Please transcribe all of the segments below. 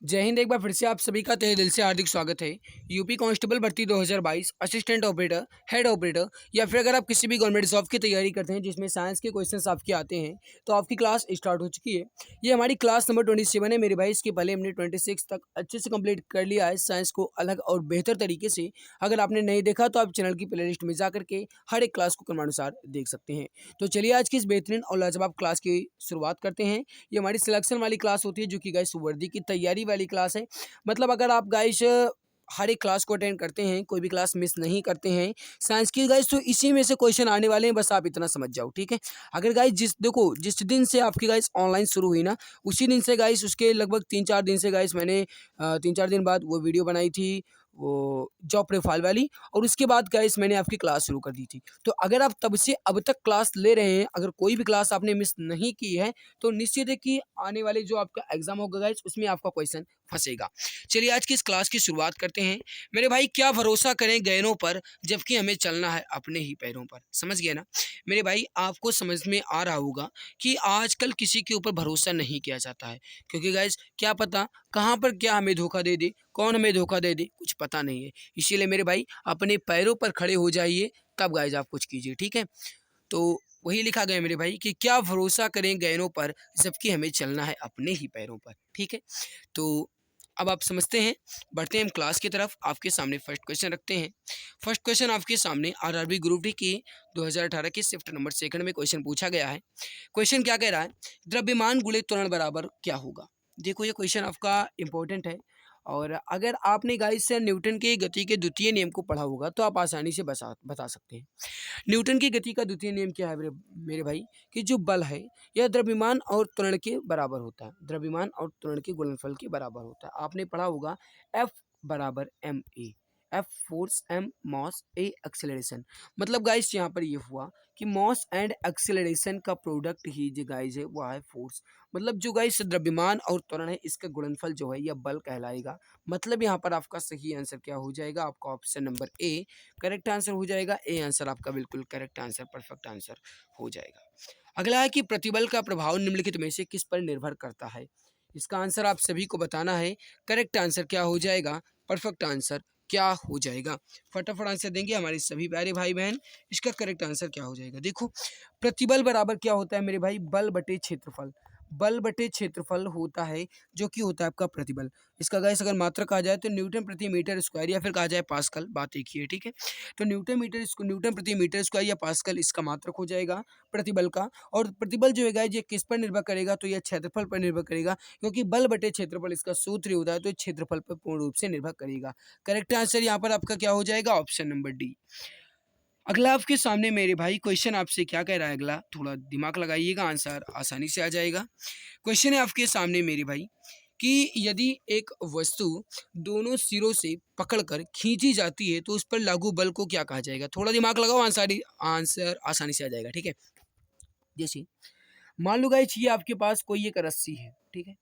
जय हिंद। एक बार फिर से आप सभी का तहे दिल से हार्दिक स्वागत है। यूपी कांस्टेबल भर्ती 2022 असिस्टेंट ऑपरेटर, हेड ऑपरेटर या फिर अगर आप किसी भी गवर्नमेंट जॉब की तैयारी करते हैं जिसमें साइंस के क्वेश्चंस आपके आते हैं तो आपकी क्लास स्टार्ट हो चुकी है। ये हमारी क्लास नंबर 27 है मेरे भाई। इसके पहले हमने 26 तक अच्छे से कंप्लीट कर लिया है साइंस को अलग और बेहतर तरीके से। अगर आपने नहीं देखा तो आप चैनल की प्लेलिस्ट में जा करके हर एक क्लास को क्रमानुसार देख सकते हैं। तो चलिए आज की इस बेहतरीन और लाजवाब क्लास की शुरुआत करते हैं। ये हमारी सिलेक्शन वाली क्लास होती है जो कि गाइस वर्दी की तैयारी वाली क्लास है। मतलब अगर आप गाइस हर एक क्लास को अटेंड करते हैं, कोई भी क्लास मिस नहीं करते हैं साइंस की गाइस, तो इसी में से क्वेश्चन आने वाले हैं, बस आप इतना समझ जाओ, ठीक है। अगर गाइस जिस दिन से आपकी गाइस ऑनलाइन शुरू हुई ना, उसी दिन से गाइस उसके लगभग 3-4 दिन से गाइस मैंने 3-4 दिन बाद वो वीडियो बनाई थी, वो जॉब प्रोफाइल वाली, और उसके बाद गाइस मैंने आपकी क्लास शुरू कर दी थी। तो अगर आप तब से अब तक क्लास ले रहे हैं, अगर कोई भी क्लास आपने मिस नहीं की है तो निश्चित है कि आने वाले जो आपका एग्जाम होगा गाइस उसमें आपका क्वेश्चन फंसेगा। चलिए आज की इस क्लास की शुरुआत करते हैं। मेरे भाई, क्या भरोसा करें गैरों पर जबकि हमें चलना है अपने ही पैरों पर। समझ गए ना मेरे भाई? आपको समझ में आ रहा होगा कि आजकल किसी के ऊपर भरोसा नहीं किया जाता है, क्योंकि गाइस क्या पता कहाँ पर क्या हमें धोखा दे दे, कौन हमें धोखा दे दे, कुछ पता नहीं है। इसीलिए मेरे भाई अपने पैरों पर खड़े हो जाइए, तब गाइस आप कुछ कीजिए, ठीक है। तो वही लिखा गया मेरे भाई कि क्या भरोसा करें गैरों पर जबकि हमें चलना है अपने ही पैरों पर, ठीक है। तो अब आप समझते हैं, बढ़ते हैं हम क्लास की तरफ। आपके सामने फर्स्ट क्वेश्चन रखते हैं। फर्स्ट क्वेश्चन आपके सामने आरआरबी ग्रुप डी की 2018 की शिफ्ट नंबर सेकंड में क्वेश्चन पूछा गया है। क्वेश्चन क्या कह रहा है? द्रव्यमान गुणे त्वरण बराबर क्या होगा। देखो ये क्वेश्चन आपका इंपॉर्टेंट है, और अगर आपने गाइस से न्यूटन के गति के द्वितीय नियम को पढ़ा होगा तो आप आसानी से बता सकते हैं। न्यूटन की गति का द्वितीय नियम क्या है मेरे भाई? कि जो बल है यह द्रव्यमान और त्वरण के बराबर होता है, द्रव्यमान और त्वरण के गुणनफल के बराबर होता है। आपने पढ़ा होगा F बराबर M A. F force, M mass, A acceleration. मतलब गाइस यहाँ पर ये हुआ कि मॉस एंड एक्सेलरेशन का प्रोडक्ट ही जो गाइस है वो है फोर्स। मतलब जो गाइस द्रव्यमान और त्वरण है इसका गुणनफल जो है यह बल कहलाएगा। मतलब यहाँ पर आपका सही आंसर क्या हो जाएगा? आपका option number A correct answer हो जाएगा। ए आंसर आपका बिल्कुल करेक्ट आंसर, परफेक्ट आंसर हो जाएगा। अगला है कि प्रतिबल का प्रभाव निम्नलिखित में से किस पर निर्भर करता है। इसका आंसर आप सभी को बताना है। करेक्ट आंसर क्या हो जाएगा? परफेक्ट आंसर क्या हो जाएगा? फटाफट आंसर देंगे हमारे सभी प्यारे भाई बहन। इसका करेक्ट आंसर क्या हो जाएगा? देखो, प्रतिबल बराबर क्या होता है मेरे भाई? बल बटे क्षेत्रफल। बल बटे क्षेत्रफल होता है जो कि होता है आपका प्रतिबल। इसका गाइस अगर मात्रक कहा जाए तो न्यूटन प्रति मीटर स्क्वायर, या फिर कहा जाए पास्कल, बात एक ही है, ठीक है। तो न्यूटन प्रति मीटर स्क्वायर या पास्कल इसका मात्रक हो जाएगा प्रतिबल का। और प्रतिबल जो है गाइस ये किस पर निर्भर करेगा? तो यह क्षेत्रफल पर निर्भर करेगा, क्योंकि बल बटे क्षेत्रफल इसका सूत्र ही होता है, तो ये क्षेत्रफल पर पूर्ण रूप से निर्भर करेगा। करेक्ट आंसर यहाँ पर आपका क्या हो जाएगा? Option number D. अगला आपके सामने मेरे भाई क्वेश्चन आपसे क्या कह रहा है? अगला थोड़ा दिमाग लगाइएगा, आंसर आसानी से आ जाएगा। क्वेश्चन है आपके सामने मेरे भाई कि यदि एक वस्तु दोनों सिरों से पकड़कर खींची जाती है तो उस पर लागू बल को क्या कहा जाएगा? थोड़ा दिमाग लगाओ, आंसर आंसर आसानी से आ जाएगा, ठीक है। जैसे मान लो गाइस ये आपके पास कोई एक रस्सी है, ठीक है।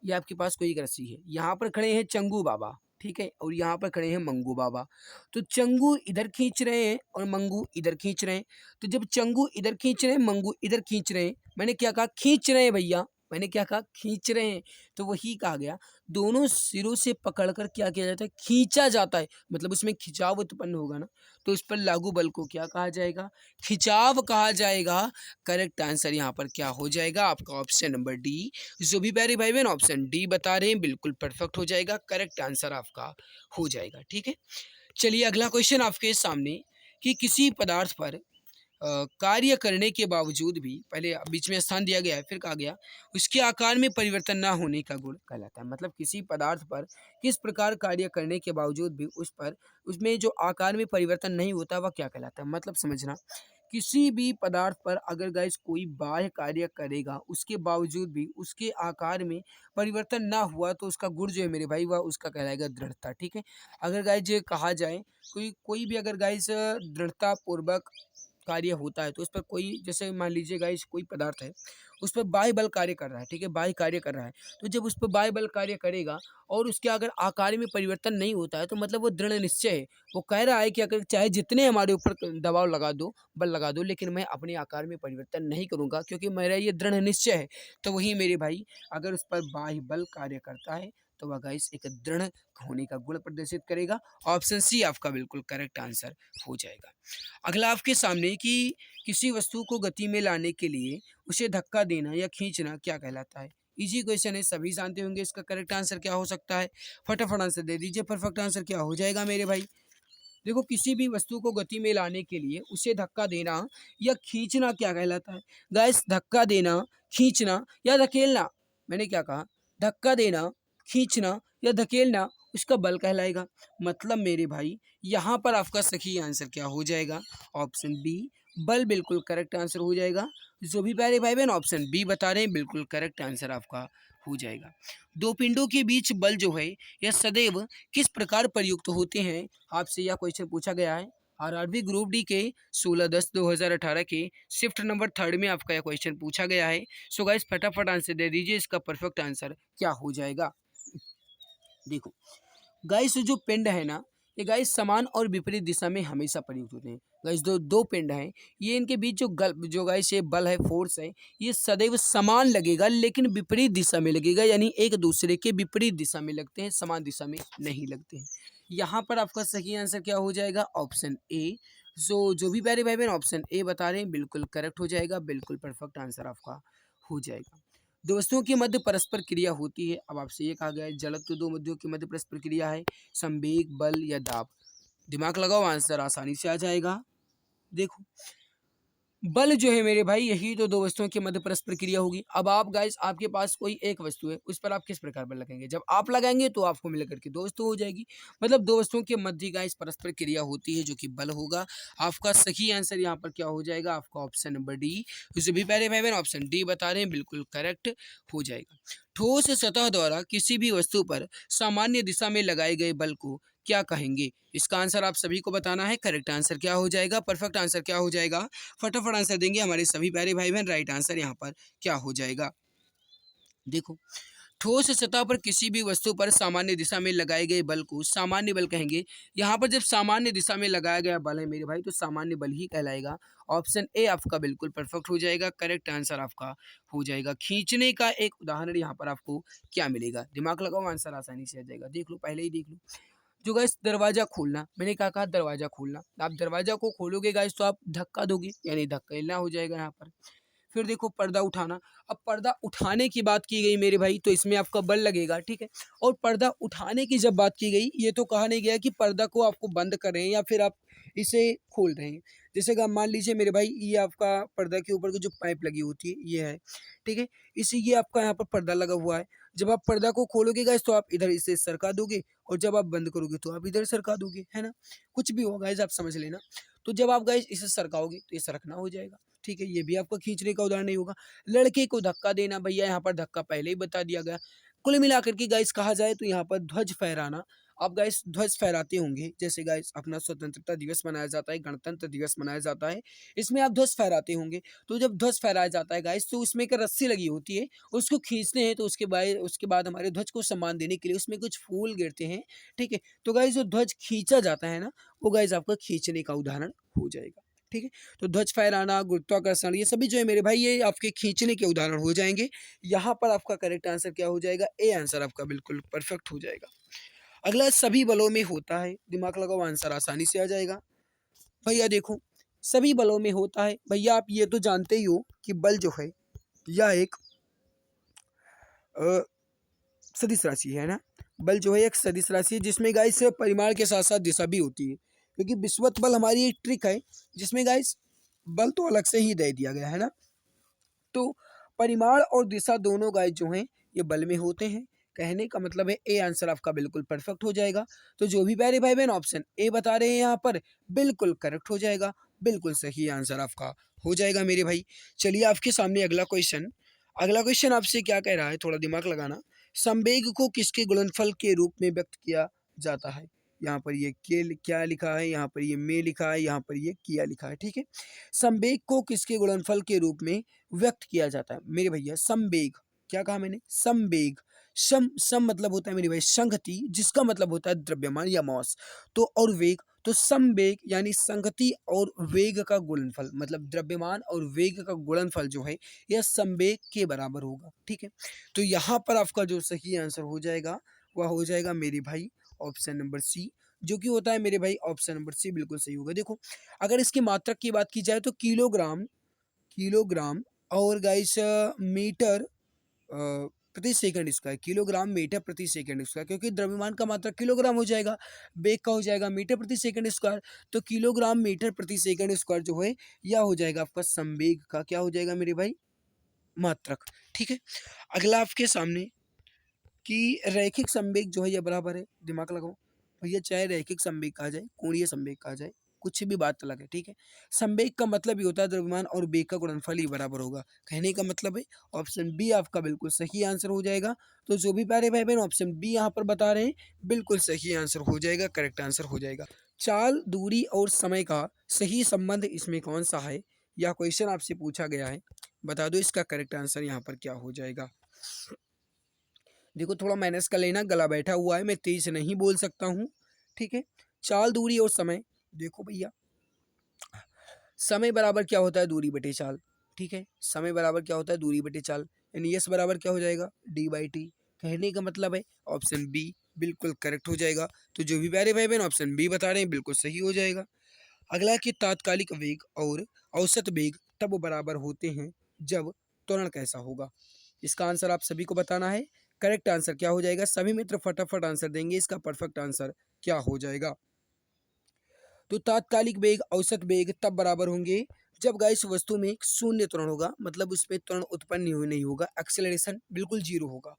ये आपके पास कोई एक रस्सी है, यहाँ पर खड़े हैं चंगू बाबा, ठीक है, और यहाँ पर खड़े हैं मंगू बाबा। तो चंगू इधर खींच रहे हैं और मंगू इधर खींच रहे हैं। तो जब चंगू इधर खींच रहे हैं, मंगू इधर खींच रहे हैं, मैंने क्या कहा? खींच रहे हैं भैया, मैंने क्या कहा? खींच रहे हैं। तो वही कहा गया, दोनों सिरों से पकड़कर क्या किया जाता है? खींचा जाता है। मतलब उसमें खिंचाव उत्पन्न होगा ना, तो उस पर लागू बल को क्या कहा जाएगा? खिंचाव कहा जाएगा। करेक्ट आंसर यहाँ पर क्या हो जाएगा? आपका ऑप्शन नंबर डी। जो भी प्यारे भाई बहन ऑप्शन डी बता रहे हैं बिल्कुल परफेक्ट हो जाएगा, करेक्ट आंसर आपका हो जाएगा, ठीक है। चलिए अगला क्वेश्चन आपके सामने कि किसी पदार्थ पर कार्य करने के बावजूद भी, पहले बीच में स्थान दिया गया है फिर कहा गया उसके आकार में परिवर्तन ना होने का गुण कहलाता है। मतलब किसी पदार्थ पर किस प्रकार कार्य करने के बावजूद भी उसमें जो आकार में परिवर्तन नहीं होता वह क्या कहलाता है? मतलब समझना, किसी भी पदार्थ पर अगर गाइस कोई बाह्य कार्य करेगा उसके बावजूद भी उसके आकार में परिवर्तन ना हुआ तो उसका गुण जो है मेरे भाई वह उसका कहलाएगा दृढ़ता, ठीक है। अगर गाइस ये कहा जाए कोई कोई भी अगर गाइस दृढ़ता पूर्वक कार्य होता है तो उस पर कोई, जैसे मान लीजिए गाइस कोई पदार्थ है उस पर बाह्य बल कार्य कर रहा है, ठीक है, बाह्य कार्य कर रहा है। तो जब उस पर बाह्य बल कार्य करेगा और उसके अगर आकार में परिवर्तन नहीं होता है तो मतलब वो दृढ़ निश्चय है। वो कह रहा है कि अगर चाहे जितने हमारे ऊपर दबाव लगा दो, बल लगा दो, लेकिन मैं अपने आकार में परिवर्तन नहीं करूँगा क्योंकि मेरा ये दृढ़ निश्चय है। तो वही मेरे भाई अगर उस पर बाह्य बल कार्य करता है तो वह गाइस एक दृढ़ होने का गुण प्रदर्शित करेगा। ऑप्शन सी आपका बिल्कुल करेक्ट आंसर हो जाएगा। अगला आपके सामने कि किसी वस्तु को गति में लाने के लिए उसे धक्का देना या खींचना क्या कहलाता है? इजी क्वेश्चन है, सभी जानते होंगे इसका करेक्ट आंसर क्या हो सकता है। फटाफट आंसर दे दीजिए, परफेक्ट आंसर क्या हो जाएगा मेरे भाई। देखो किसी भी वस्तु को गति में लाने के लिए उसे धक्का देना या खींचना क्या कहलाता है? गाइस धक्का देना, खींचना या धकेलना, मैंने क्या कहा, धक्का देना, खींचना या धकेलना उसका बल कहलाएगा। मतलब मेरे भाई यहाँ पर आपका सही आंसर क्या हो जाएगा? ऑप्शन बी बल बिल्कुल करेक्ट आंसर हो जाएगा। जो भी प्यारे भाई बहन ऑप्शन बी बता रहे हैं बिल्कुल करेक्ट आंसर आपका हो जाएगा। दो पिंडों के बीच बल जो है यह सदैव किस प्रकार प्रयुक्त होते हैं? आपसे यह क्वेश्चन पूछा गया है आरआरबी ग्रुप डी के 16/10/2018 के शिफ्ट नंबर 3 में आपका यह क्वेश्चन पूछा गया है। सो गाइस फटाफट आंसर दे दीजिए, इसका परफेक्ट आंसर क्या हो जाएगा। देखो गाइस जो पिंड है ना, ये गाइस समान और विपरीत दिशा में हमेशा प्रयुक्त होते हैं। गाइस दो दो पिंड हैं, ये इनके बीच जो गाइस ये बल है, फोर्स है, ये सदैव समान लगेगा लेकिन विपरीत दिशा में लगेगा, यानी एक दूसरे के विपरीत दिशा में लगते हैं, समान दिशा में नहीं लगते हैं। यहाँ पर आपका सही आंसर क्या हो जाएगा? Option A. जो भी प्यारे भाई बहन ऑप्शन ए बता रहे हैं बिल्कुल करेक्ट हो जाएगा, बिल्कुल परफेक्ट आंसर आपका हो जाएगा। दो वस्तुओं के मध्य परस्पर क्रिया होती है। अब आपसे ये कहा गया है जड़त्व दो वस्तुओं के मध्य परस्पर क्रिया है, संवेग, बल या दाब। दिमाग लगाओ, आंसर आसानी से आ जाएगा। देखो बल जो है मेरे भाई यही तो दो वस्तुओं के मध्य परस्पर क्रिया होगी। अब आप गाइस आपके पास कोई एक वस्तु है, उस पर आप किस प्रकार बल लगाएंगे? जब आप लगाएंगे तो आपको मिलकर के दो वस्तु हो जाएगी। मतलब दो वस्तुओं के मध्य गाइस परस्पर क्रिया होती है जो कि बल होगा। आपका सही आंसर यहाँ पर क्या हो जाएगा? आपका ऑप्शन नंबर डी। जो भी प्यारे भाई बहन ऑप्शन डी बता रहे हैं बिल्कुल करेक्ट हो जाएगा। ठोस सतह द्वारा किसी भी वस्तु पर सामान्य दिशा में लगाए गए बल को क्या कहेंगे? इसका आंसर आप सभी को बताना है। करेक्ट आंसर क्या हो जाएगा? परफेक्ट आंसर क्या हो जाएगा? फटाफट आंसर देंगे हमारे सभी प्यारे भाई बहन। राइट आंसर यहाँ पर क्या हो जाएगा? देखो ठोस सतह पर किसी भी वस्तु पर सामान्य दिशा में लगाए गए बल को सामान्य बल कहेंगे। यहाँ पर जब सामान्य दिशा में लगाया गया बल है मेरे भाई तो सामान्य बल ही कहलाएगा। ऑप्शन ए आपका बिल्कुल परफेक्ट हो जाएगा, करेक्ट आंसर आपका हो जाएगा। खींचने का एक उदाहरण यहाँ पर आपको क्या मिलेगा? दिमाग लगाओ, आंसर आसानी से आ जाएगा। देख लो, पहले ही देख लो। जो गाइस दरवाजा खोलना, मैंने क्या कहा? दरवाजा खोलना। आप दरवाजा को खोलोगे गाइस तो आप धक्का दोगे, यानी धक्केलना हो जाएगा यहाँ पर। फिर देखो पर्दा उठाना। अब पर्दा उठाने की बात की गई मेरे भाई तो इसमें आपका बल लगेगा, ठीक है। और पर्दा उठाने की जब बात की गई, ये तो कहा नहीं गया कि पर्दा को आपको बंद कर रहे हैं या फिर आप इसे खोल रहे हैं। जैसे कि आप मान लीजिए मेरे भाई ये आपका पर्दा के ऊपर की जो पाइप लगी होती है ये है, ठीक है। इसे ये आपका यहाँ पर पर्दा लगा हुआ है। जब आप पर्दा को खोलोगे गाइस तो आप इधर इसे सरका दोगे और जब आप बंद करोगे तो आप इधर सरका दोगे, है ना। कुछ भी होगा गाइस आप समझ लेना। तो जब आप गाइस इसे सरकाओगे तो ये सरकना हो जाएगा, ठीक है। ये भी आपका खींचने का उदाहरण नहीं होगा। लड़के को धक्का देना, भैया यहाँ पर धक्का पहले ही बता दिया गया। कुल मिलाकर के गाइस कहा जाए तो यहाँ पर ध्वज फहराना। आप गाइस ध्वज फहराते होंगे, जैसे गाइस अपना स्वतंत्रता दिवस मनाया जाता है, गणतंत्र दिवस मनाया जाता है, इसमें आप ध्वज फहराते होंगे। तो जब ध्वज फहराया जाता है गाइस तो उसमें एक रस्सी लगी होती है, उसको खींचते हैं तो उसके बाद हमारे ध्वज को सम्मान देने के लिए उसमें कुछ फूल गिरते हैं, ठीक है। तो गाइस जो ध्वज खींचा जाता है ना, वो गाइस आपका खींचने का उदाहरण हो जाएगा, ठीक है। तो ध्वज फहराना, गुरुत्वाकर्षण, ये सभी जो है मेरे भाई ये आपके खींचने के उदाहरण हो जाएंगे। यहाँ पर आपका करेक्ट आंसर क्या हो जाएगा? ए आंसर आपका बिल्कुल परफेक्ट हो जाएगा। अगला सभी बलों में होता है। दिमाग लगाओ, आंसर आसानी से आ जाएगा। भैया देखो सभी बलों में होता है। भैया आप ये तो जानते ही हो कि बल जो है यह एक अ, सदिश राशि है ना। बल जो है एक सदिश राशि है जिसमें गाइस परिमाण के साथ साथ दिशा भी होती है, क्योंकि विषुवत बल हमारी एक ट्रिक है जिसमें गाइस बल तो अलग से ही दे दिया गया है ना। तो परिमाण और दिशा दोनों गाइस जो हैं ये बल में होते हैं। कहने का मतलब है ए आंसर आपका बिल्कुल परफेक्ट हो जाएगा। तो जो भी प्यारे भाई बहन ऑप्शन ए बता रहे हैं यहाँ पर बिल्कुल करेक्ट हो जाएगा, बिल्कुल सही आंसर आपका हो जाएगा मेरे भाई। चलिए आपके सामने अगला क्वेश्चन आपसे क्या कह रहा है, थोड़ा दिमाग लगाना। संवेग को किसके गुणनफल के रूप में व्यक्त किया जाता है? यहाँ पर ये क्या लिखा है, यहाँ पर ये में लिखा है, यहाँ पर ये किया लिखा है, ठीक है। संवेग को किसके गुणनफल के रूप में व्यक्त किया जाता है मेरे भैया? संवेग, क्या कहा मैंने? संवेग। सम मतलब होता है मेरे भाई संगति, जिसका मतलब होता है द्रव्यमान या मॉस। तो और वेग, तो समवेग यानी संगति और वेग का गुणनफल, मतलब द्रव्यमान और वेग का गुणनफल जो है यह संवेग के बराबर होगा, ठीक है। तो यहाँ पर आपका जो सही आंसर हो जाएगा वह हो जाएगा मेरे भाई ऑप्शन नंबर सी, जो कि होता है मेरे भाई ऑप्शन नंबर सी बिल्कुल सही होगा। देखो अगर इसकी मात्रक की बात की जाए तो किलोग्राम, किलोग्राम और गाइस मीटर प्रति सेकंड स्क्वायर, किलोग्राम मीटर प्रति सेकंड स्क्वायर, क्योंकि द्रव्यमान का मात्रा किलोग्राम हो जाएगा, वेग का हो जाएगा मीटर प्रति सेकंड स्क्वायर। तो किलोग्राम मीटर प्रति सेकंड स्क्वायर जो है यह हो जाएगा आपका संवेग का क्या हो जाएगा मेरे भाई? मात्रक, ठीक है। अगला आपके सामने कि रैखिक संवेग जो है यह बराबर है, दिमाग लगाओ भैया, चाहे रैखिक संवेग कहा जाए, कोणीय संवेग कहा जाए, कुछ भी बात अलग है, ठीक है। संवेग का मतलब ही होता है द्रव्यमान और वेग का गुणनफल ही बराबर होगा, कहने का मतलब है ऑप्शन बी आपका बिल्कुल सही आंसर हो जाएगा। तो जो भी प्यारे भाई बहन ऑप्शन बी यहाँ पर बता रहे हैं बिल्कुल सही आंसर हो जाएगा, करेक्ट आंसर हो जाएगा। चाल, दूरी और समय का सही संबंध इसमें कौन सा है, यह क्वेश्चन आपसे पूछा गया है, बता दो इसका करेक्ट आंसर यहाँ पर क्या हो जाएगा। देखो थोड़ा मैनेज कर लेना, गला बैठा हुआ है, मैं तेज नहीं बोल सकता हूँ, ठीक है। चाल, दूरी और समय, देखो भैया समय बराबर क्या होता है? दूरी बटे चाल, ठीक है। समय बराबर क्या होता है? दूरी बटे चाल, यानी यस बराबर क्या हो जाएगा? D by T. कहने का मतलब है ऑप्शन बी बिल्कुल करेक्ट हो जाएगा। तो जो भी प्यारे भाई बहन ऑप्शन बी बता रहे हैं बिल्कुल सही हो जाएगा। अगला है कि तात्कालिक वेग और औसत वेग तब बराबर होते हैं जब त्वरण कैसा होगा? इसका आंसर आप सभी को बताना है। करेक्ट आंसर क्या हो जाएगा? सभी मित्र फटाफट आंसर देंगे, इसका परफेक्ट आंसर क्या हो जाएगा? तो तात्कालिक वेग औसत वेग तब बराबर होंगे जब गाइस वस्तु में एक शून्य त्वरण होगा, मतलब उसमें त्वरण उत्पन्न नहीं होगा, एक्सेलरेशन बिल्कुल जीरो होगा,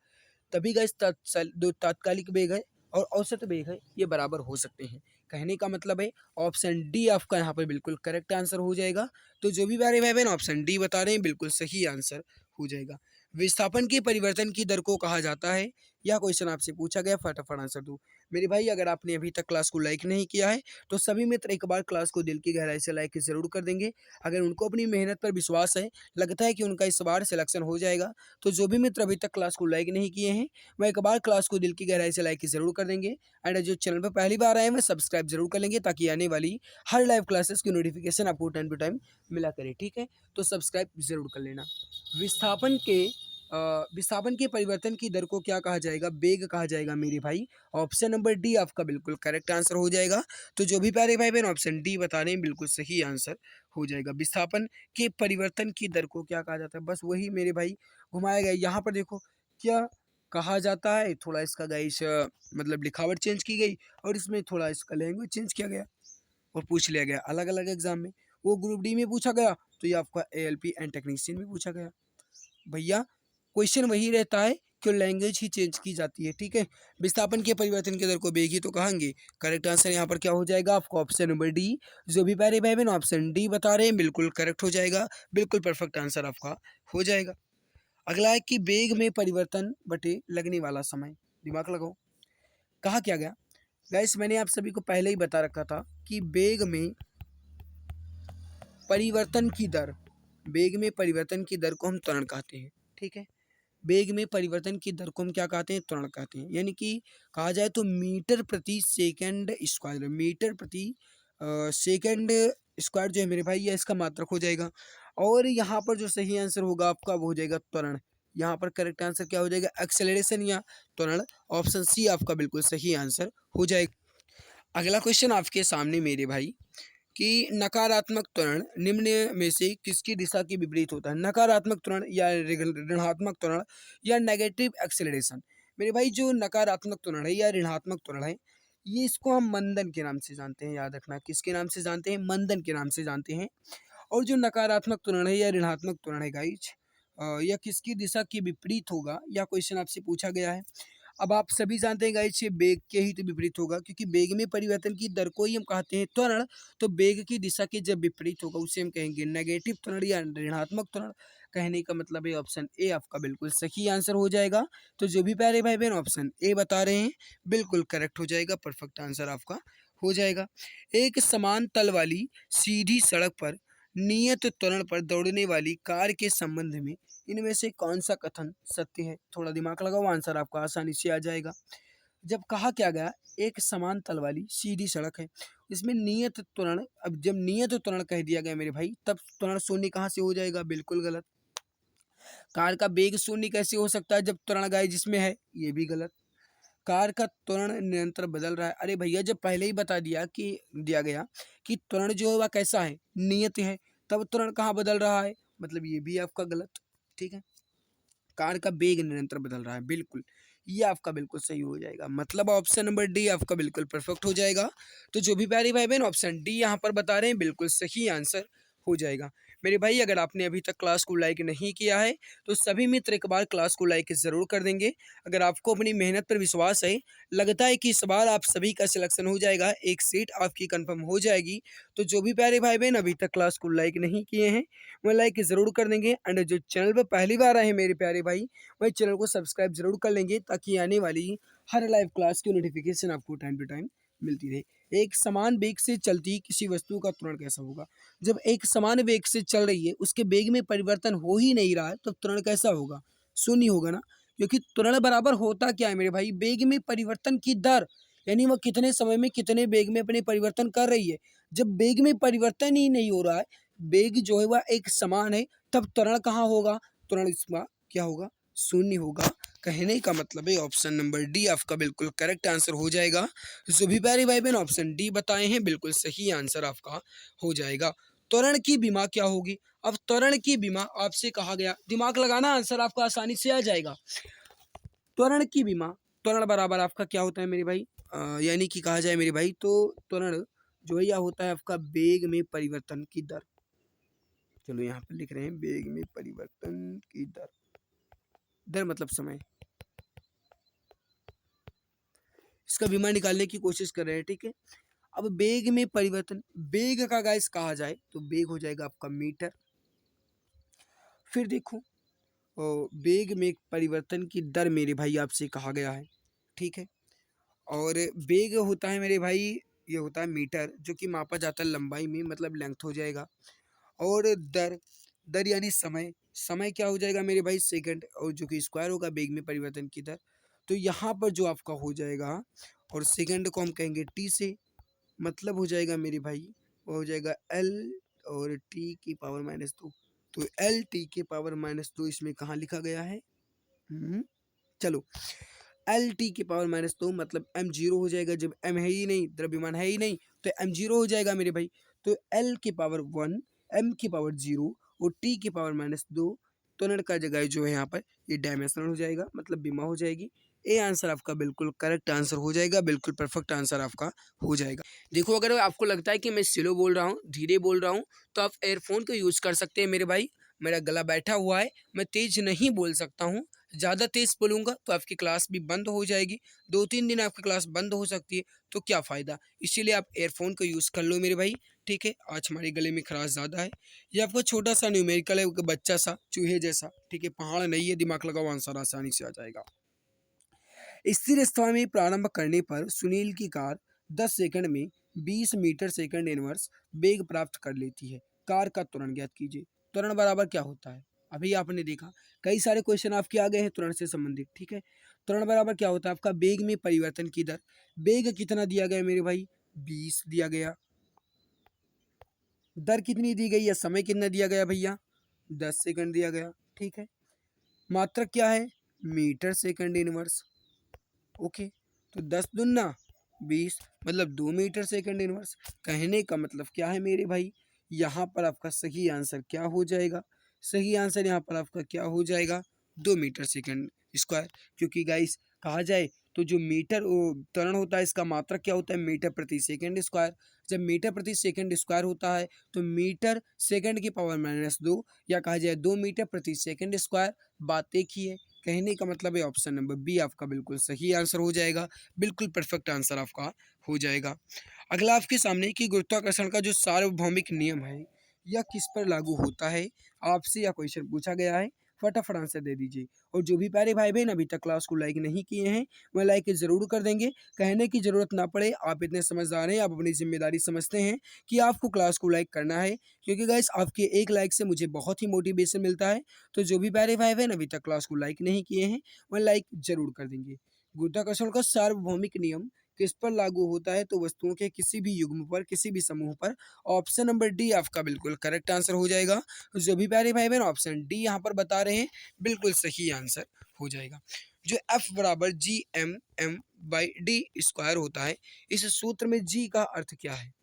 तभी गाइस दो तात्कालिक वेग है और औसत वेग है ये बराबर हो सकते हैं। कहने का मतलब है ऑप्शन डी आपका यहाँ पर बिल्कुल करेक्ट आंसर हो जाएगा। तो जो भी बारे भाई बहन ऑप्शन डी बता रहे हैं बिल्कुल सही आंसर हो जाएगा। विस्थापन के परिवर्तन की दर को कहा जाता है, यह क्वेश्चन आपसे पूछा गया, फटाफट आंसर दो मेरे भाई। अगर आपने अभी तक क्लास को लाइक नहीं किया है तो सभी मित्र एक बार क्लास को दिल की गहराई से लाइक जरूर कर देंगे। अगर उनको अपनी मेहनत पर विश्वास है, लगता है कि उनका इस बार सिलेक्शन हो जाएगा, तो जो भी मित्र अभी तक क्लास को लाइक नहीं किए हैं वह एक बार क्लास को दिल की गहराई से लाइक जरूर कर देंगे। एंड जो चैनल पर पहली बार आए हैं वह सब्सक्राइब जरूर कर लेंगे, ताकि आने वाली हर लाइव क्लासेस की नोटिफिकेशन आपको टाइम टू टाइम मिला करे, ठीक है। तो सब्सक्राइब जरूर कर लेना। विस्थापन के विस्थापन के परिवर्तन की दर को क्या कहा जाएगा? वेग कहा जाएगा मेरे भाई। ऑप्शन नंबर डी आपका बिल्कुल करेक्ट आंसर हो जाएगा। तो जो भी प्यारे भाई बहन ऑप्शन डी बता रहे हैं बिल्कुल सही आंसर हो जाएगा। विस्थापन के परिवर्तन की दर को क्या कहा जाता है? बस वही मेरे भाई घुमाया गया। यहाँ पर देखो क्या कहा जाता है, थोड़ा इसका गाइस मतलब लिखावट चेंज की गई और इसमें थोड़ा इसका लैंग्वेज चेंज किया गया और पूछ लिया गया अलग अलग एग्जाम में। वो ग्रुप डी में पूछा गया तो ये आपका एएलपी एंड टेक्नीशियन में पूछा गया। भैया क्वेश्चन वही रहता है, क्यों लैंग्वेज ही चेंज की जाती है, ठीक है। विस्थापन के परिवर्तन की दर को वेग ही तो कहेंगे। करेक्ट आंसर यहाँ पर क्या हो जाएगा आपका? Option number D. जो भी प्यारे भाई बहन ऑप्शन डी बता रहे हैं बिल्कुल करेक्ट हो जाएगा, बिल्कुल परफेक्ट आंसर आपका हो जाएगा। अगला है कि वेग में परिवर्तन बटे लगने वाला समय, दिमाग लगाओ। कहा क्या गया गाइस, मैंने आप सभी को पहले ही बता रखा था कि वेग में परिवर्तन की दर, वेग में परिवर्तन की दर को हम त्वरण कहते हैं, ठीक है। वेग में परिवर्तन की दर को हम क्या कहते हैं? त्वरण कहते हैं। यानी कि कहा जाए तो मीटर प्रति सेकंड स्क्वायर, मीटर प्रति सेकंड स्क्वायर जो है मेरे भाई ये इसका मात्रक हो जाएगा। और यहाँ पर जो सही आंसर होगा आपका वो हो जाएगा त्वरण। यहाँ पर करेक्ट आंसर क्या हो जाएगा? एक्सेलरेशन या त्वरण। ऑप्शन सी आपका बिल्कुल सही आंसर हो जाएगा। अगला क्वेश्चन आपके सामने मेरे भाई कि नकारात्मक त्वरण निम्न में से किसकी दिशा के विपरीत होता है? नकारात्मक त्वरण या ऋणात्मक त्वरण या नेगेटिव एक्सेलरेशन। मेरे भाई जो नकारात्मक त्वरण है या ऋणात्मक त्वरण है ये इसको हम मंदन के नाम से जानते हैं, याद रखना। किसके नाम से जानते हैं? मंदन के नाम से जानते हैं। और जो नकारात्मक त्वरण है या ऋणात्मक त्वरण है गाइज यह किसकी दिशा के विपरीत होगा, यह क्वेश्चन आपसे पूछा गया है। अब आप सभी जानते हैं गाइस ये वेग के ही तो विपरीत होगा, क्योंकि वेग में परिवर्तन की दर को ही हम कहते हैं त्वरण। तो वेग की दिशा के जब विपरीत होगा उसे हम कहेंगे नेगेटिव त्वरण या ऋणात्मक त्वरण। कहने का मतलब है ऑप्शन ए आपका बिल्कुल सही आंसर हो जाएगा। तो जो भी प्यारे भाई बहन ऑप्शन ए बता रहे हैं बिल्कुल करेक्ट हो जाएगा, परफेक्ट आंसर आपका हो जाएगा। एक समान तल वाली सीधी सड़क पर नियत त्वरण पर दौड़ने वाली कार के संबंध में इनमें से कौन सा कथन सत्य है? थोड़ा दिमाग लगाओ, आंसर आपका आसानी से आ जाएगा। जब कहा क्या गया, एक समान तल वाली सीधी सड़क है, इसमें नियत त्वरण, अब जब नियत त्वरण कह दिया गया मेरे भाई, तब त्वरण शून्य कहाँ से हो जाएगा? बिल्कुल गलत। कार का वेग शून्य कैसे हो सकता है जब त्वरण गाय जिसमें है? ये भी गलत। कार का त्वरण निरंतर बदल रहा है, अरे भैया जब पहले ही बता दिया गया कि त्वरण जो है वह कैसा है? नियत है, तब त्वरण कहाँ बदल रहा है? मतलब ये भी आपका गलत। ठीक है, कार का वेग निरंतर बदल रहा है, बिल्कुल ये आपका बिल्कुल सही हो जाएगा। मतलब ऑप्शन नंबर डी आपका बिल्कुल परफेक्ट हो जाएगा। तो जो भी प्यारे भाई बहन ऑप्शन डी यहाँ पर बता रहे हैं बिल्कुल सही आंसर हो जाएगा। मेरे भाई अगर आपने अभी तक क्लास को लाइक नहीं किया है तो सभी मित्र एक बार क्लास को लाइक ज़रूर कर देंगे। अगर आपको अपनी मेहनत पर विश्वास है, लगता है कि इस बार आप सभी का सिलेक्शन हो जाएगा, एक सीट आपकी कंफर्म हो जाएगी, तो जो भी प्यारे भाई बहन अभी तक क्लास को लाइक नहीं किए हैं वो लाइक ज़रूर कर देंगे। एंड जो चैनल पर पहली बार आए हैं मेरे प्यारे भाई, वही चैनल को सब्सक्राइब जरूर कर लेंगे, ताकि आने वाली हर लाइव क्लास की नोटिफिकेशन आपको टाइम टू टाइम मिलती रहे। एक समान वेग से चलती किसी वस्तु का त्वरण कैसा होगा? जब एक समान वेग से चल रही है, उसके वेग में परिवर्तन हो ही नहीं रहा है, तो त्वरण कैसा होगा? शून्य होगा ना, क्योंकि त्वरण बराबर होता क्या है मेरे भाई? वेग में परिवर्तन की दर, यानी वह कितने समय में कितने वेग में अपने परिवर्तन कर रही है। जब वेग में परिवर्तन ही नहीं हो रहा है, वेग जो है वह एक समान है, तब त्वरण कहाँ होगा? त्वरण इसका क्या होगा? शून्य होगा। कहने का मतलब है ऑप्शन नंबर डी आपका बिल्कुल करेक्ट आंसर हो जाएगा। जो भी प्यारे भाई बहन ऑप्शन डी बताए हैं बिल्कुल सही आंसर आपका हो जाएगा। त्वरण की बीमा क्या होगी? अब त्वरण की बीमा आपसे कहा गया, दिमाग लगाना, आंसर आपका आसानी से आ जाएगा। त्वरण की बीमा, त्वरण बराबर आपका क्या होता है मेरे भाई? यानी कि कहा जाए मेरे भाई तो त्वरण जो है यह होता है आपका वेग में परिवर्तन की दर। चलो यहाँ पर लिख रहे हैं वेग में परिवर्तन की दर। दर मतलब समय। इसका बीमा निकालने की कोशिश कर रहे हैं, ठीक है। अब वेग में परिवर्तन, वेग का गाइस कहा जाए तो वेग हो जाएगा आपका मीटर। फिर देखो वेग में परिवर्तन की दर मेरे भाई आपसे कहा गया है, ठीक है। और वेग होता है मेरे भाई, ये होता है मीटर, जो कि मापा जाता है लंबाई में, मतलब लेंथ हो जाएगा। और दर, दर यानी समय, समय क्या हो जाएगा मेरे भाई? सेकंड, और जो कि स्क्वायर होगा वेग में परिवर्तन की दर। तो यहाँ पर जो आपका हो जाएगा, और सेकंड को हम कहेंगे टी से, मतलब हो जाएगा मेरे भाई वो हो जाएगा एल और टी की पावर -2। तो एल टी के पावर -2 इसमें कहाँ लिखा गया है? चलो, एल टी की पावर -2 मतलब एम जीरो हो जाएगा। जब एम है ही नहीं, द्रव्यमान है ही नहीं, तो एम जीरो हो जाएगा मेरे भाई। तो एल की पावर 1, एम की पावर 0 और टी की पावर -2, त्वरण का जगह जो है यहाँ पर ये डायमेंशनल हो जाएगा, मतलब बीमा हो जाएगी। ए आंसर आपका बिल्कुल करेक्ट आंसर हो जाएगा, बिल्कुल परफेक्ट आंसर आपका हो जाएगा। देखो अगर आपको लगता है कि मैं स्लो बोल रहा हूँ, धीरे बोल रहा हूँ, तो आप एयरफोन का यूज़ कर सकते हैं मेरे भाई। मेरा गला बैठा हुआ है, मैं तेज़ नहीं बोल सकता हूँ। ज़्यादा तेज़ बोलूँगा तो आपकी क्लास भी बंद हो जाएगी, 2-3 दिन आपकी क्लास बंद हो सकती है, तो क्या फ़ायदा? इसीलिए आप एयरफोन का यूज़ कर लो मेरे भाई, ठीक है। आज हमारे गले में खराश ज़्यादा है। ये आपका छोटा सा न्यूमेरिकल है, एक बच्चा सा चूहे जैसा, ठीक है। पहाड़ नहीं है, दिमाग लगाओ, आंसर आसानी से आ जाएगा। स्थिर अवस्था में प्रारंभ करने पर सुनील की कार 10 सेकंड में 20 मीटर सेकंड इनवर्स वेग प्राप्त कर लेती है। कार का त्वरण ज्ञात कीजिए। त्वरण बराबर क्या होता है? अभी आपने देखा कई सारे क्वेश्चन आपके आ गए हैं त्वरण से संबंधित, ठीक है। त्वरण बराबर क्या होता है आपका? वेग में परिवर्तन की दर। वेग कितना दिया गया मेरे भाई? 20 दिया गया। दर कितनी दी गई है? समय कितना दिया गया भैया? 10 सेकंड दिया गया, ठीक है। मात्रक क्या है? Metre second inverse. ओके, तो 10 दूना 20, मतलब 2 मीटर सेकंड इनवर्स। कहने का मतलब क्या है मेरे भाई? यहाँ पर आपका सही आंसर क्या हो जाएगा? सही आंसर यहाँ पर आपका क्या हो जाएगा? 2 मीटर सेकंड स्क्वायर। क्योंकि गाइस कहा जाए तो जो मीटर त्वरण होता है, इसका मात्रक क्या होता है? मीटर प्रति सेकंड स्क्वायर। जब मीटर प्रति सेकंड स्क्वायर होता है तो मीटर सेकंड की पावर -2, या कहा जाए 2 मीटर प्रति सेकंड स्क्वायर। बात एक ही है। कहने का मतलब है ऑप्शन नंबर बी आपका बिल्कुल सही आंसर हो जाएगा, बिल्कुल परफेक्ट आंसर आपका हो जाएगा। अगला आपके सामने कि गुरुत्वाकर्षण का जो सार्वभौमिक नियम है यह किस पर लागू होता है, आपसे यह क्वेश्चन पूछा गया है, फटाफट आंसर दे दीजिए। और जो भी प्यारे भाई बहन अभी तक क्लास को लाइक नहीं किए हैं वह लाइक ज़रूर कर देंगे, कहने की ज़रूरत ना पड़े, आप इतने समझदार हैं, आप अपनी जिम्मेदारी समझते हैं कि आपको क्लास को लाइक करना है, क्योंकि गाइस आपके एक लाइक से मुझे बहुत ही मोटिवेशन मिलता है। तो जो भी प्यारे भाई बहन अभी तक क्लास को लाइक नहीं किए हैं वह लाइक ज़रूर कर देंगे। गुरुत्वाकर्षण का सार्वभौमिक नियम किस पर लागू होता है, तो वस्तुओं के किसी भी युग्म पर, किसी भी समूह पर। ऑप्शन नंबर डी आपका बिल्कुल करेक्ट आंसर हो जाएगा। जो भी प्यारे भाई बहन ऑप्शन डी यहाँ पर बता रहे हैं बिल्कुल सही आंसर हो जाएगा। जो एफ बराबर G M M by D square होता है, इस सूत्र में जी का अर्थ क्या है?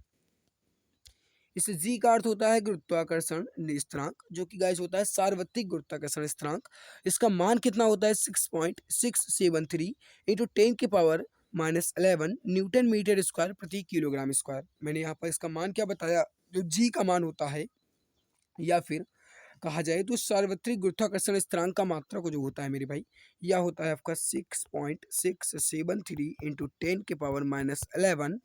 इस जी का अर्थ होता है गुरुत्वाकर्षण स्थिरांक, जो कि गाइस होता है सार्वत्रिक गुरुत्वाकर्षण स्थिरांक। इसका मान कितना होता है 6.673 इंटू 10 की पावर -11 न्यूटन मीटर स्क्वायर प्रति किलोग्राम स्क्वायर। मैंने यहाँ पर इसका मान क्या बताया, जो जी का मान होता है, या फिर कहा जाए तो सार्वत्रिक गुरुत्वाकर्षण स्थिरांक का मात्रक जो होता है मेरे भाई, यह होता है आपका 6.673 इंटू 10 के पावर -11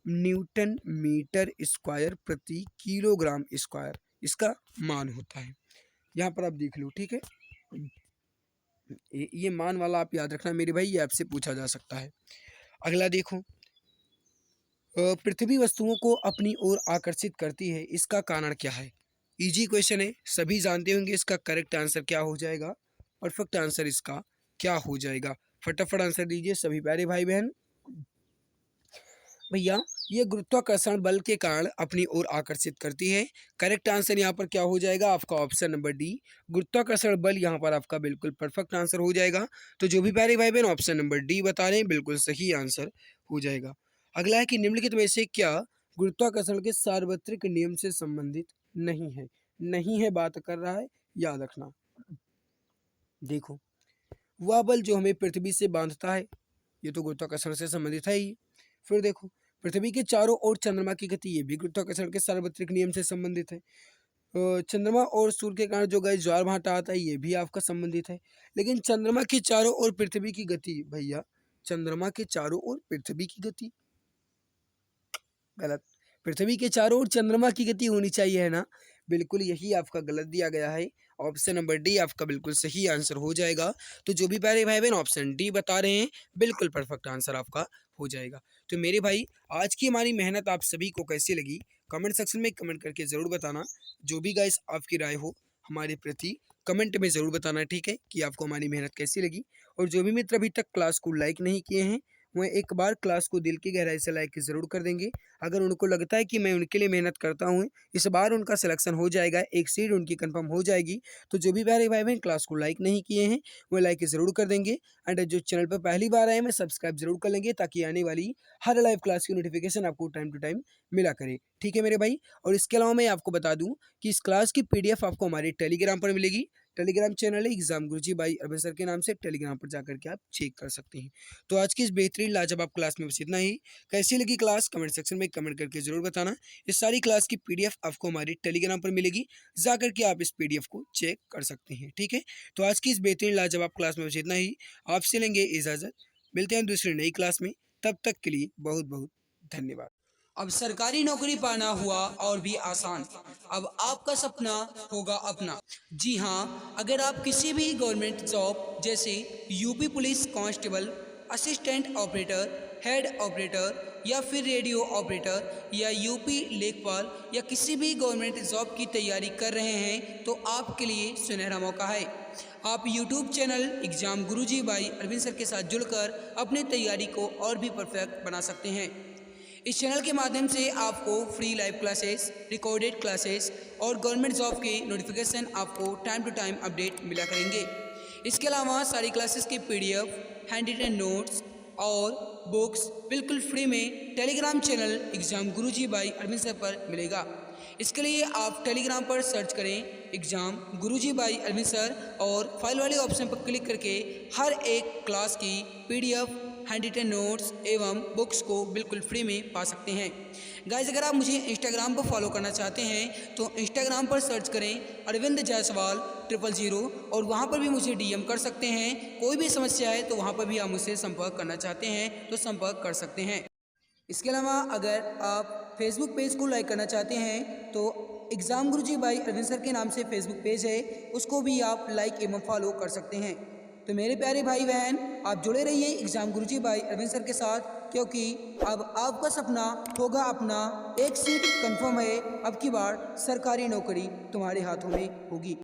न्यूटन मीटर स्क्वायर प्रति किलोग्राम स्क्वायर, इसका मान होता है। यहाँ पर आप देख लो, ठीक है, ये मान वाला आप याद रखना मेरे भाई, ये आपसे पूछा जा सकता है। अगला देखो, पृथ्वी वस्तुओं को अपनी ओर आकर्षित करती है, इसका कारण क्या है? इजी क्वेश्चन है, सभी जानते होंगे। इसका करेक्ट आंसर क्या हो जाएगा, परफेक्ट आंसर इसका क्या हो जाएगा? फटाफट आंसर दीजिए सभी प्यारे भाई बहन। भैया ये गुरुत्वाकर्षण बल के कारण अपनी ओर आकर्षित करती है। करेक्ट आंसर यहाँ पर क्या हो जाएगा आपका ऑप्शन नंबर डी, गुरुत्वाकर्षण बल यहाँ पर आपका बिल्कुल परफेक्ट आंसर हो जाएगा। तो जो भी प्यारे भाई बहन ऑप्शन नंबर डी बता रहे हैं बिल्कुल सही आंसर हो जाएगा। अगला है कि निम्नलिखित में से क्या गुरुत्वाकर्षण के सार्वत्रिक नियम से संबंधित नहीं है? नहीं है बात कर रहा है, याद रखना। देखो, वह बल जो हमें पृथ्वी से बांधता है, ये तो गुरुत्वाकर्षण से संबंधित है ही। फिर देखो, पृथ्वी के चारों ओर चंद्रमा की गति, ये भी गुरुत्वाकर्षण के सार्वत्रिक नियम से संबंधित है। चंद्रमा और सूर्य के कारण जो गए ज्वार भाटा आता है, ये भी आपका संबंधित है। लेकिन चंद्रमा के चारों ओर पृथ्वी की गति, भैया चंद्रमा के चारों ओर पृथ्वी की गति गलत, पृथ्वी के चारों ओर चंद्रमा की गति होनी चाहिए, है ना? बिल्कुल यही आपका गलत दिया गया है। ऑप्शन नंबर डी आपका बिल्कुल सही आंसर हो जाएगा। तो जो भी प्यारे भाई बहन ऑप्शन डी बता रहे हैं बिल्कुल परफेक्ट आंसर आपका हो जाएगा। तो मेरे भाई आज की हमारी मेहनत आप सभी को कैसी लगी, कमेंट सेक्शन में कमेंट करके ज़रूर बताना। जो भी गाइस आपकी राय हो हमारे प्रति कमेंट में ज़रूर बताना, ठीक है, कि आपको हमारी मेहनत कैसी लगी। और जो भी मित्र अभी तक क्लास को लाइक नहीं किए हैं वह एक बार क्लास को दिल की गहराई से लाइक ज़रूर कर देंगे। अगर उनको लगता है कि मैं उनके लिए मेहनत करता हूँ, इस बार उनका सिलेक्शन हो जाएगा, एक सीट उनकी कंफर्म हो जाएगी। तो जो भी प्यारे भाई बहन क्लास को लाइक नहीं किए हैं वो लाइक ज़रूर कर देंगे। एंड जो चैनल पर पहली बार आए हैं सब्सक्राइब जरूर कर लेंगे, ताकि आने वाली हर लाइव क्लास की नोटिफिकेशन आपको टाइम टू टाइम मिला करे, ठीक है मेरे भाई। और इसके अलावा मैं आपको बता दूँ कि इस क्लास की PDF आपको हमारे टेलीग्राम पर मिलेगी। टेलीग्राम चैनल है exam Guruji by Arvind sir के नाम से, टेलीग्राम पर जाकर के आप चेक कर सकते हैं। तो आज की इस बेहतरीन लाजवाब क्लास में बस इतना ही। कैसी लगी क्लास कमेंट सेक्शन में कमेंट करके जरूर बताना। इस सारी क्लास की PDF आपको हमारी टेलीग्राम पर मिलेगी, जाकर के आप इस PDF को चेक कर सकते हैं, ठीक है। तो आज की इस बेहतरीन लाजवाब क्लास में बस इतना ही। आपसे लेंगे इजाज़त, मिलते हैं दूसरी नई क्लास में, तब तक के लिए बहुत बहुत धन्यवाद। अब सरकारी नौकरी पाना हुआ और भी आसान, अब आपका सपना होगा अपना। जी हाँ, अगर आप किसी भी गवर्नमेंट जॉब जैसे UP police constable, assistant operator, head operator या फिर रेडियो ऑपरेटर या यूपी लेखपाल या किसी भी गवर्नमेंट जॉब की तैयारी कर रहे हैं तो आपके लिए सुनहरा मौका है। आप YouTube channel exam Guruji by Arvind sir के साथ जुड़कर अपनी तैयारी को और भी परफेक्ट बना सकते हैं। इस चैनल के माध्यम से आपको free live classes, recorded classes और गवर्नमेंट जॉब के नोटिफिकेशन आपको टाइम टू टाइम अपडेट मिला करेंगे। इसके अलावा सारी क्लासेस की PDF, हैंड रिटन नोट्स और बुक्स बिल्कुल फ्री में Telegram channel exam Guruji by Arvind sir पर मिलेगा। इसके लिए आप टेलीग्राम पर सर्च करें exam Guruji by Arvind sir और फाइल वाले ऑप्शन पर क्लिक करके हर एक क्लास की PDF, हैंड रिटन नोट्स एवं बुक्स को बिल्कुल फ्री में पा सकते हैं। गाइस, अगर आप मुझे इंस्टाग्राम पर फॉलो करना चाहते हैं तो इंस्टाग्राम पर सर्च करें अरविंद जायसवाल 000 और वहाँ पर भी मुझे DM कर सकते हैं। कोई भी समस्या है तो वहाँ पर भी आप मुझसे संपर्क करना चाहते हैं तो संपर्क कर सकते हैं। इसके अलावा अगर आप फेसबुक पेज को लाइक करना चाहते हैं तो एग्ज़ाम गुरुजी बाय अरविंद सर के नाम से फेसबुक पेज है, उसको भी आप लाइक एवं फॉलो कर सकते हैं। तो मेरे प्यारे भाई बहन, आप जुड़े रहिए एग्ज़ाम गुरुजी बाय अरविंद सर के साथ, क्योंकि अब आपका सपना होगा अपना, एक सीट कंफर्म है, अब की बार सरकारी नौकरी तुम्हारे हाथों में होगी।